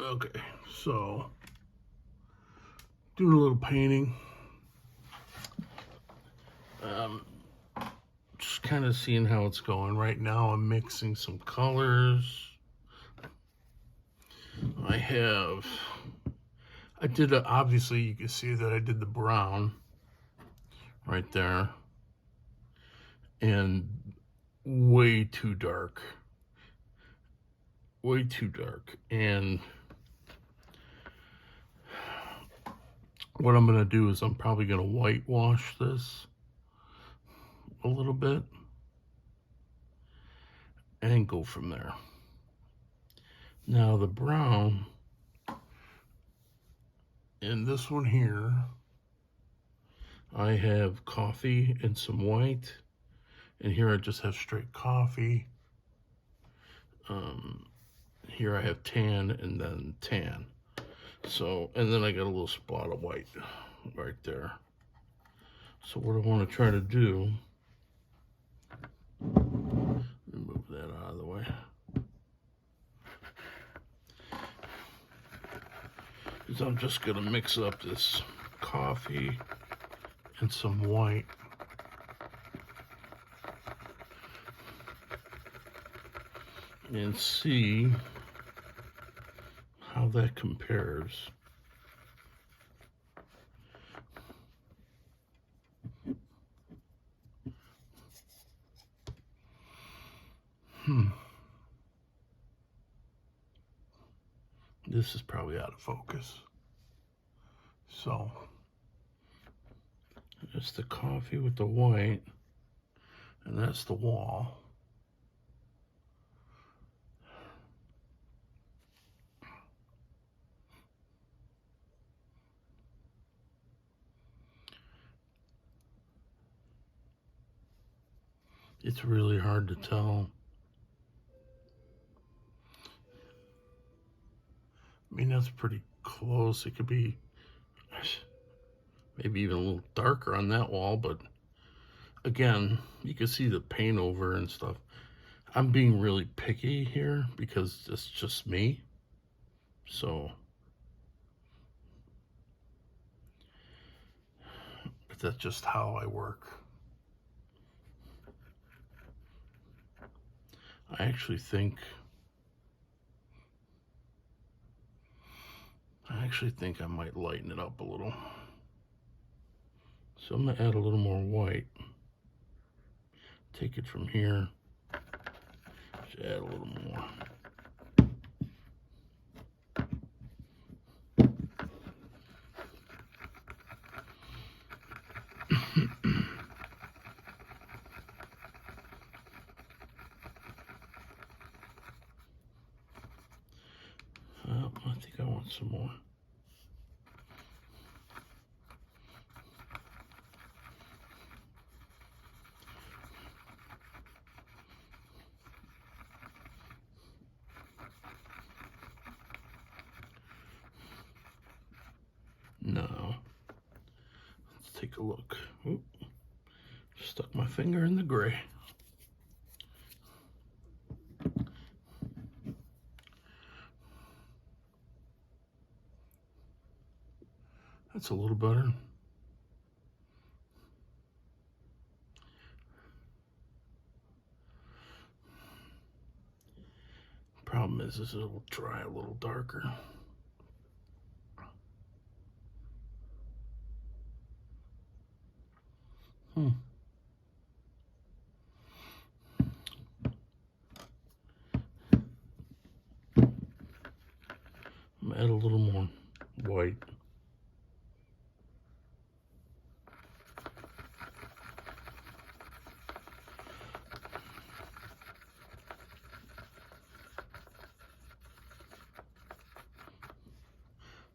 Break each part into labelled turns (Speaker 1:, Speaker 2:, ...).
Speaker 1: Okay, so doing a little painting. Just kind of seeing how it's going. Right now I'm mixing some colors. Obviously you can see that I did the brown right there. And way too dark. Way too dark. And what I'm going to do is I'm probably going to whitewash this a little bit and go from there. Now the brown in this one here, I have coffee and some white, and here I just have straight coffee. Here I have tan and then tan. So, and then I got a little spot of white right there. So what I want to try to do, move that out of the way, is I'm just going to mix up this coffee and some white. And see how that compares. This is probably out of focus. So, it's the coffee with the white, and that's the wall. It's really hard to tell. I mean, that's pretty close. It could be maybe even a little darker on that wall, but again, you can see the paint over and stuff. I'm being really picky here because it's just me. So, but that's just how I work. I actually think I might lighten it up a little. So I'm gonna add a little more white. Take it from here, just add a little more. I think I want some more. Now, let's take a look. Oop, stuck my finger in the gray. That's a little better. Problem is it'll dry a little darker. I'm gonna add a little more white.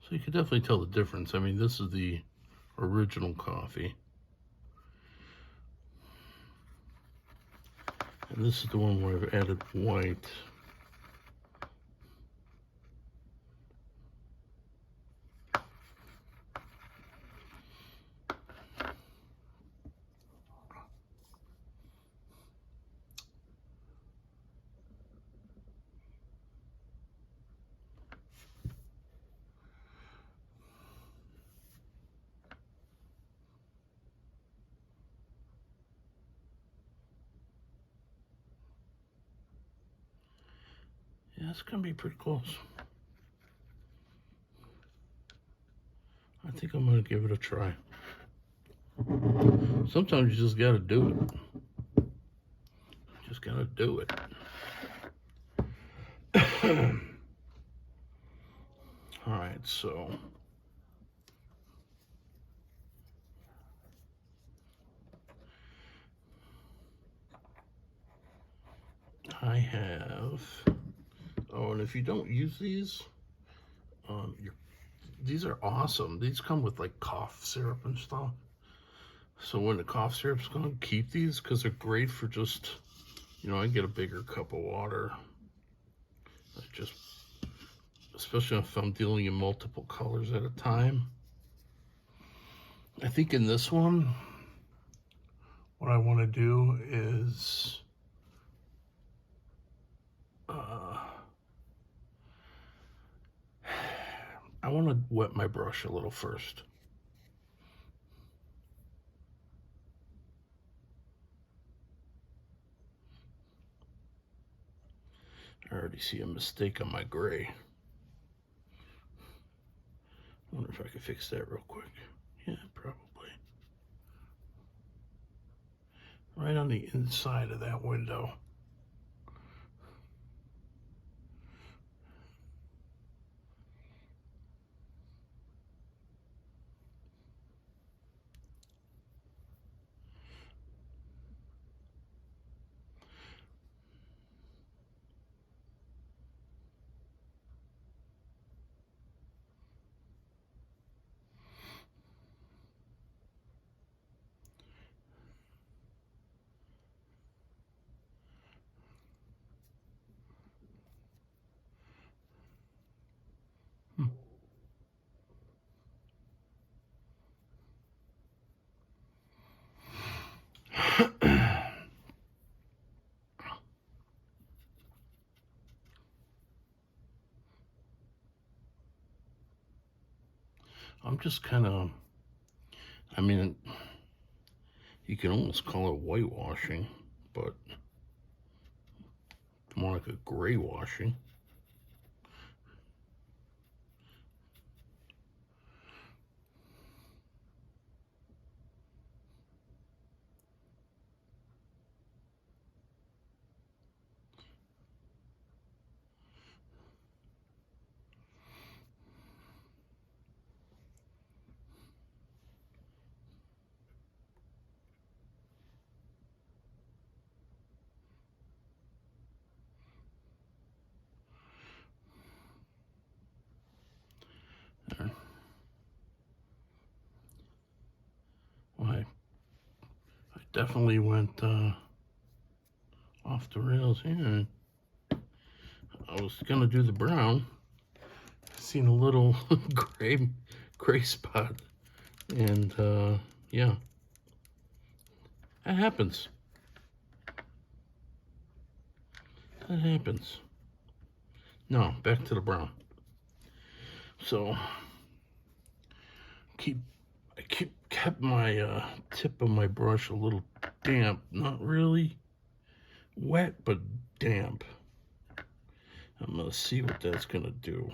Speaker 1: So you can definitely tell the difference. I mean, this is the original coffee. And this is the one where I've added white. it's gonna be pretty close. I think I'm gonna give it a try. Sometimes you just gotta do it. Just gotta do it. All right, so I have. Oh, and if you don't use these, these are awesome. These come with like cough syrup and stuff. So when the cough syrup's gone, keep these because they're great for just, I get a bigger cup of water. I just, especially if I'm dealing in multiple colors at a time. I think in this one, what I want to do is I want to wet my brush a little first. I already see a mistake on my gray. I wonder if I could fix that real quick. Yeah, probably. Right on the inside of that window. I'm just kind of, you can almost call it whitewashing, but more like a gray washing. Well, I definitely went off the rails here. I was gonna do the brown. Seen a little gray spot, and yeah, that happens. That happens. No, back to the brown. So I kept my tip of my brush a little damp, not really wet, but damp. I'm gonna see what that's gonna do.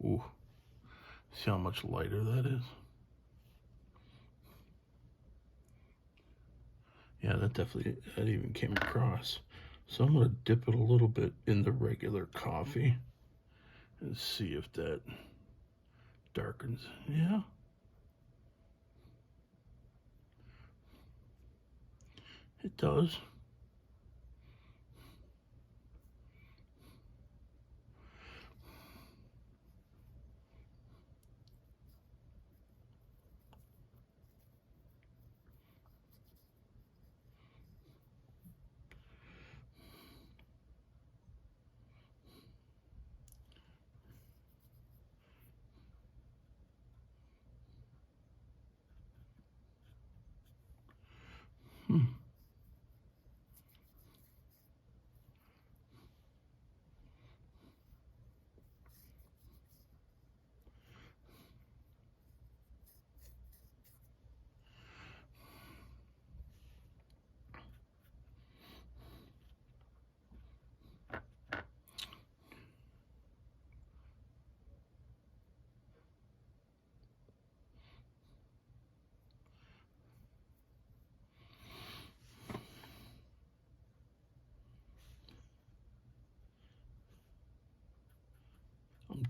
Speaker 1: Ooh, see how much lighter that is? Yeah, that even came across. So I'm gonna dip it a little bit in the regular coffee and see if that darkens. Yeah. It does. Hmm.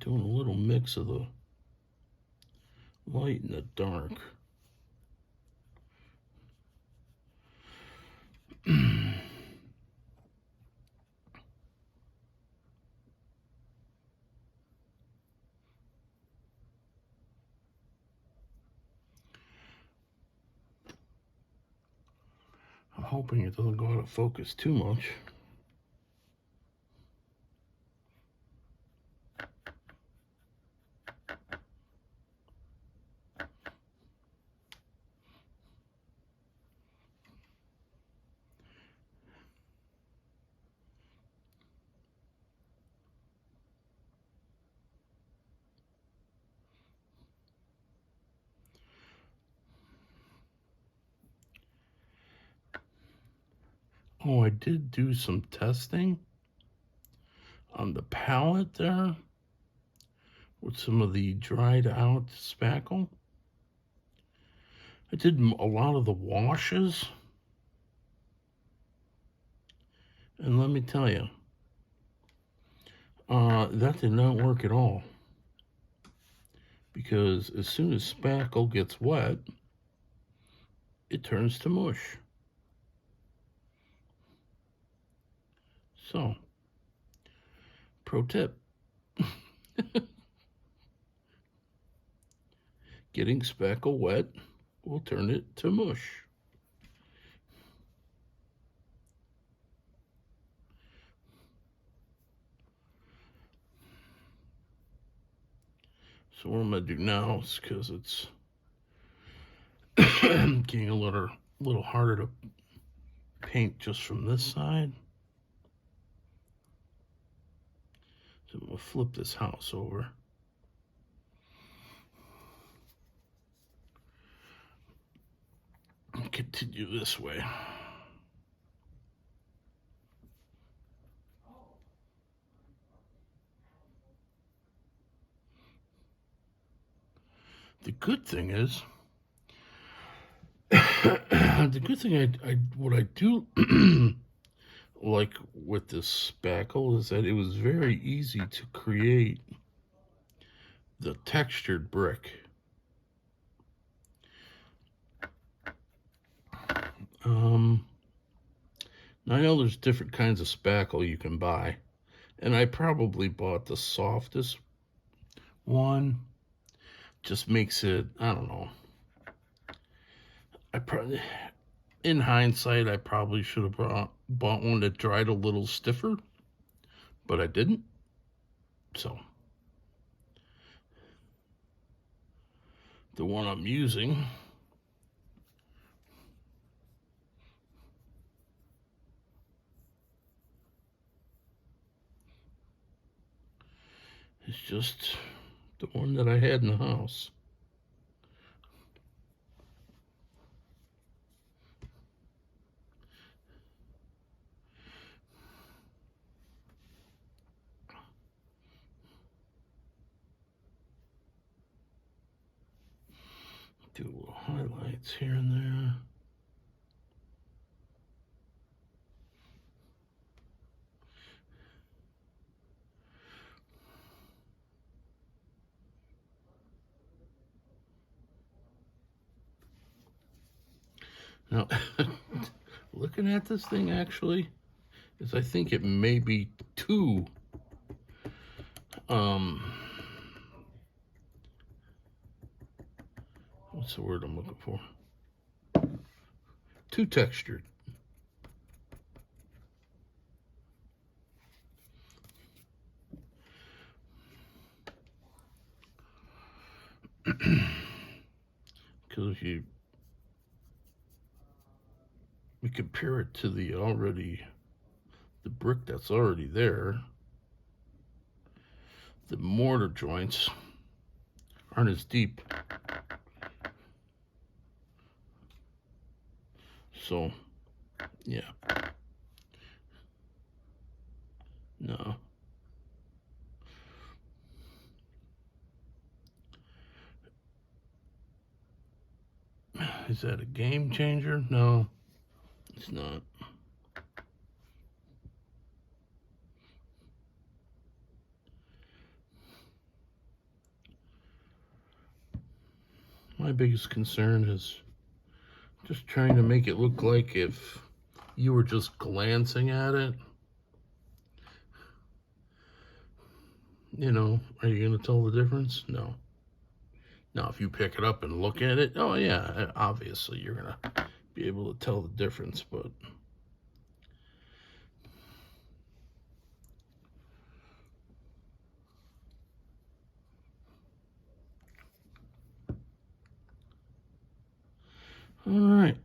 Speaker 1: Doing a little mix of the light and the dark. I'm hoping it doesn't go out of focus too much. Oh, I did do some testing on the palette there with some of the dried out spackle. I did a lot of the washes, and let me tell you, that did not work at all, because as soon as spackle gets wet, it turns to mush. So, pro tip. Getting spackle wet will turn it to mush. So what I'm going to do now is, because it's getting a little harder to paint just from this side. So I'm going to flip this house over. And continue this way. The good thing is, what I do like with this spackle is that it was very easy to create the textured brick. I know there's different kinds of spackle you can buy, and I probably bought the softest one. Just makes it, I don't know. In hindsight, I probably should have bought one that dried a little stiffer, but I didn't. So the one I'm using is just the one that I had in the house. Do little highlights here and there. Now, looking at this thing actually, is I think it may be too, what's the word I'm looking for? Too textured. Because if you compare it to the brick that's already there, the mortar joints aren't as deep. So, yeah. No. Is that a game changer? No, it's not. My biggest concern is just trying to make it look like if you were just glancing at it. You know, are you going to tell the difference? No. Now, if you pick it up and look at it, oh yeah, obviously you're going to be able to tell the difference, but all right.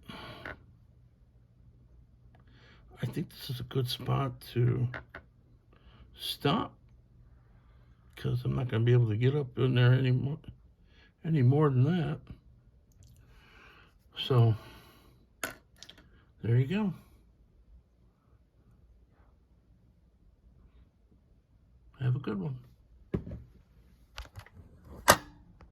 Speaker 1: I think this is a good spot to stop because I'm not going to be able to get up in there any more than that. So there you go. Have a good one.